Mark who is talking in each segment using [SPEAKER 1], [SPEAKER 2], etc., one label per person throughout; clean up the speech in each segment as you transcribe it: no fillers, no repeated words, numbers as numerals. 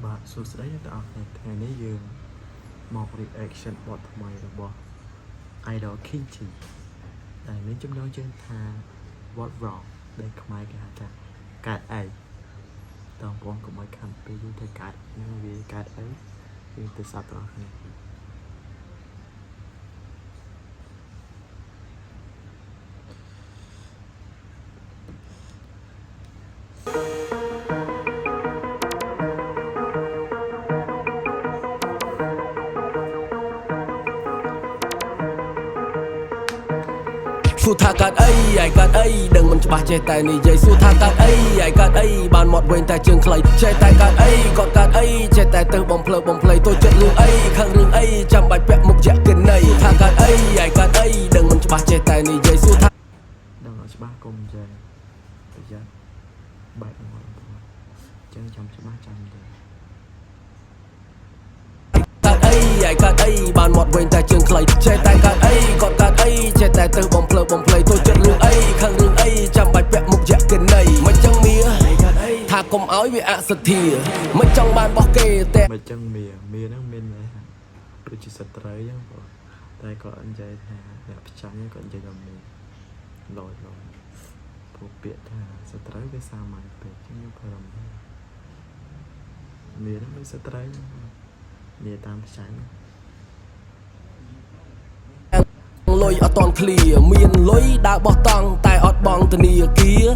[SPEAKER 1] បាទសួស្តីអ្នកទាំងអស់គ្នាថ្ងៃនេះយើងមក reaction បទថ្មីរបស់ Idol Kinchi ដែលមានចំណងជើងថា What Wrong ដែលខ្មែរគេហៅថាកើតអីតើបងប្អូនកុំឲ្យខាត់ពេលយូរទៅកើតនឹងវាកើតអីយើងទៅសាប់ទាំងអស់គ្នា
[SPEAKER 2] សួរថាកើតអីឯកើតអីដឹងមិនច្បាស់ចេះតែនិយាយសួរថាកើតអីឯកើតអីបានមកវិញតែជើងខ្លីចេះតែកើតអីគាត់កើតអីចេះតែទៅបំភ្លើបំភ្លៃទៅចិត្តរឿងអីខាងរឿងអីចាំបាច់ពាក់មុខយកកិននៃថាកើតអីឯកើតអីដឹងមិនច្បាស់ចេះតែនិយាយសួរថា
[SPEAKER 1] ដឹងឲ្យច្បាស់កុំចេះប្រយ័ត្នបែកមកចឹងចាំច្បាស់ចាំទៅ
[SPEAKER 2] កើតអីឯកើតអីបានមកវិញតែជើងខ្លីចេះតែកើតអីគាត់កើតអីចេះតែទៅបំភ្លើបំភ្លៃទៅចិត្តរឿងអីខាងរឿងអីចាំបាច់ពាក់មុខយកកិននៃមិនចឹងមាថាកុំឲ្យវាអសទ្ធាមិនចង់បានបោះគេតែ
[SPEAKER 1] មិនចឹងមាហ្នឹងមានដូចជាសត្រូវចឹងបងតែគាត់និយាយថាអ្នកផ្ចាញ់គាត់និយាយថាមានលយព្រោះពាក្យថាសត្រូវវាសាមញ្ញពេកចឹងខ្ញុំព្រមមានហ្នឹងមានសត្រូវមានតាមផ្ចាញ់
[SPEAKER 2] លុយអត់តន់ឃ្លាមានលុយដើរបោះតង់តែអត់បងធនាគារ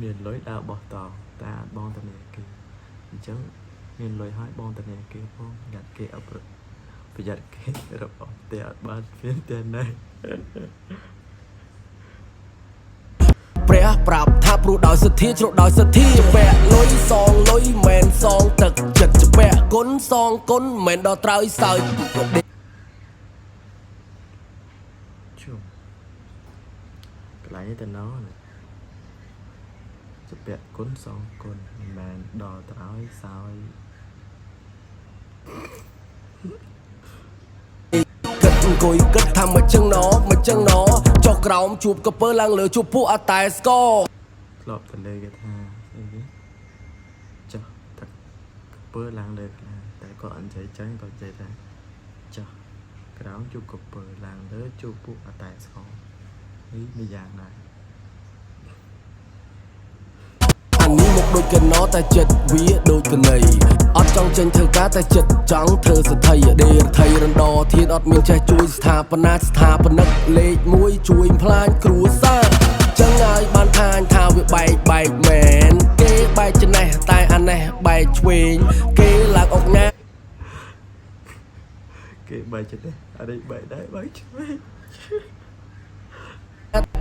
[SPEAKER 1] មានលុយដើរបោះតង់តែអត់បងធនាគារអញ្ចឹងមានលុយឲ្យបងធនាគារផងប្រយ័ត្នគេអបប្រយ័ត្នគេរបស់តែអត់បានមានតែណែ
[SPEAKER 2] ព្រះប្រាប់ថាព្រោះដោយសទ្ធាជ្រុកដោយសទ្ធាពាក់លុយសងលុយមិនសងទឹកចិត្តពាក់គុណសងគុណមិនដល់ត្រើយសើច
[SPEAKER 1] ជុំកន្លែងនេះទៅណោจะពាក់គុណសងគុណមិនមែនដល់ត្រើយសើច
[SPEAKER 2] គិតអង្គុយគិតថាមិនចឹងណចុះក្រោមជួបកពើឡើងលើជួបពួកអត់តែស្គរ
[SPEAKER 1] ធ្លាប់ទៅលើគេថាអីគេចុះទឹកកពើឡើងលើខ្លាតែគាត់អញ្ជើញចាញ់គាត់និយាយថាចុះក្រោមជួបកពើឡើងលើជួបពួកអត់តែស្គរនេះមួយយ៉ាងដែរ
[SPEAKER 2] នេះមកដូចកណោតែចិត្តវាដូចកណីអត់ចង់ចេញធ្វើការតែចិត្តចង់ធ្វើសទ្ធិដេរថៃរំដធានអត់មានចេះជួយស្ថាបនាស្ថាបនិកលេខ1ជួយផ្លាញគ្រួសារចឹងហើយបានថាញថាវាបែកមែនគេបែកច្នេះតែអានេះបែកឆ្វេងគេឡើងអុកណា
[SPEAKER 1] គេបែកច្នេះអានេះបែកដែរបែកឆ្វេង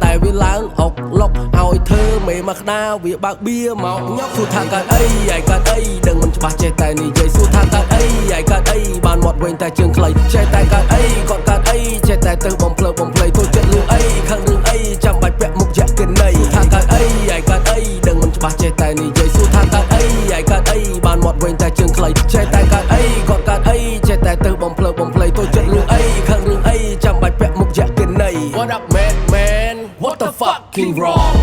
[SPEAKER 2] តែវាឡើងអុកលុកឲ្យធ្វើមេមកក្តារវាបើកបៀមកញ៉ប់សួរថាកើតអីឯកើតអីដឹងមិនច្បាស់ចេះតែនិយាយសួរថាកើតអីឯកើតអីបានមកវិញតែជើងខ្លីចេះតែកើតអីគាត់កើតអីចេះតែទៅបំភ្លើបំភ្លៃទៅចិត្តរឿងអីខាងរឿងអីចាំបាច់ពាក់មុខយកកិននៃថាកើតអីឯកើតអីដឹងមិនច្បាស់ចេះតែនិយាយសួរថាកើតអីឯកើតអីបានមកវិញតែជើងខ្លីចេះតែកើតអីគាត់កើតអីចេះតែទៅបំភ្លើបំភ្លៃទៅចិត្តរឿងអីខាងរឿងអីចាំបាច់ពាក់មុខយកកិននៃ What up man What the fucking wrong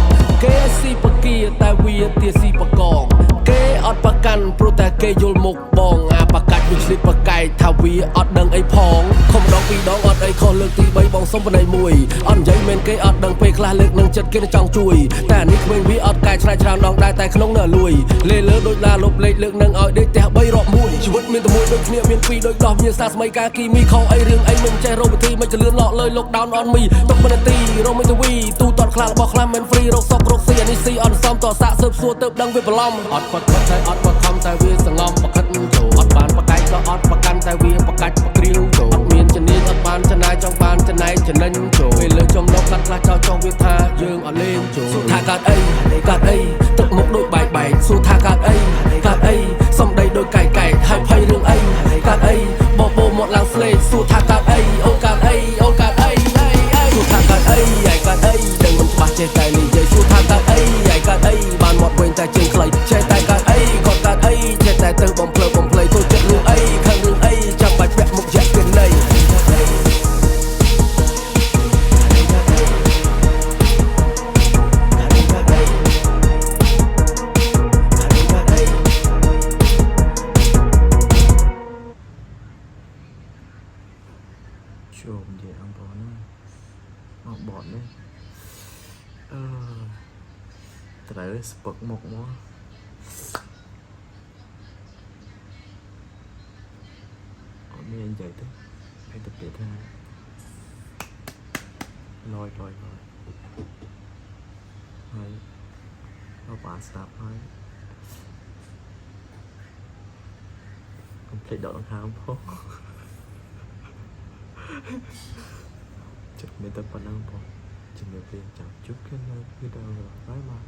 [SPEAKER 2] គេស៊ីបគាតែវាទាស៊ីបកងគេអត់ប្រកាន់ព្រោះតែគេយល់មុខបងអាបកាច់វាឆ្លៀតបកែកថាវាអត់ដឹងអីផងខំដងពីរដងអត់អីខុសលើកទី3បងសុំបណៃមួយអត់និយាយមែនគេអត់ដឹងពេលខ្លះលើកនឹងចិត្តគេចង់ជួយតែនេះក្មេងវាអត់កែឆ្នៃច្រើនដងដែរតែក្នុងនៅលួយលេលើដូចឡាលុបលេខលើកនឹងឲ្យដេកផ្ទះ3រាប់មួយជីវិតមានតែមួយដូចគ្នាមានពីរដូចដោះមានសាស្មីការគីមីខុសអីរឿងអីមិនចេះរកវិធីមិនចលឿនលក់លើលោកដោនអនមីទុកមិននាទីរមមិនទៅវីទូតតខ្លះរបស់ខ្លះមិនហ្វ្រីរកសក់រកស៊ីអានេះស៊ីអត់សមតសាក់ស៊ើបសួរទៅដឹងវាបន្លំអត់គាត់តែអត់គាត់ខំតែវាសងំបកិតចូលអត់បានបកាច់ក៏អត់ប្រកាន់តែវាបកាច់បក្រៀវចូលអត់មានជំនាញអត់បានចំណាយចង់បានចំណែកចំណេញចូលពេលលើចំណុចខ្លះចោលវាថាយើងអត់លេងចូលសួរថាកើតអីទឹកមុខដូចបែកសួរថាកើតអីសំដីដូចកែកហើយភ័យរឿងអីកើតអីបបោមកឡើងស្លេកសួរថាកើតអីអូនកើតអីសួរថាកើតអីកើតអីដឹងមិនច្បាស់ចេះតែនិយាយសួរថាកើតអីកើតអីបានមកវិញតែជើងខ្លីចេះតែកើតអីគាត់កើតអីចេះតែទៅបំភ្លើបំភ្លៃទៅចិត្តរឿងអីខាងរឿងអីចាំបាច់ពាក់មុខយកកិននៃ
[SPEAKER 1] នេះត្រូវស្ពឹកមុខមកអត់មាននិយាយទេឲ្យទៅពាក្យថាលយហើយអបអាស្ដាប់ហើយកុំភ្លេចដកដង្ហើមផងចិត្តមានតែប៉ុណ្ណឹងផងជំរាបលាចាំជួបគ្នានៅវីដេអូក្រោយបាយ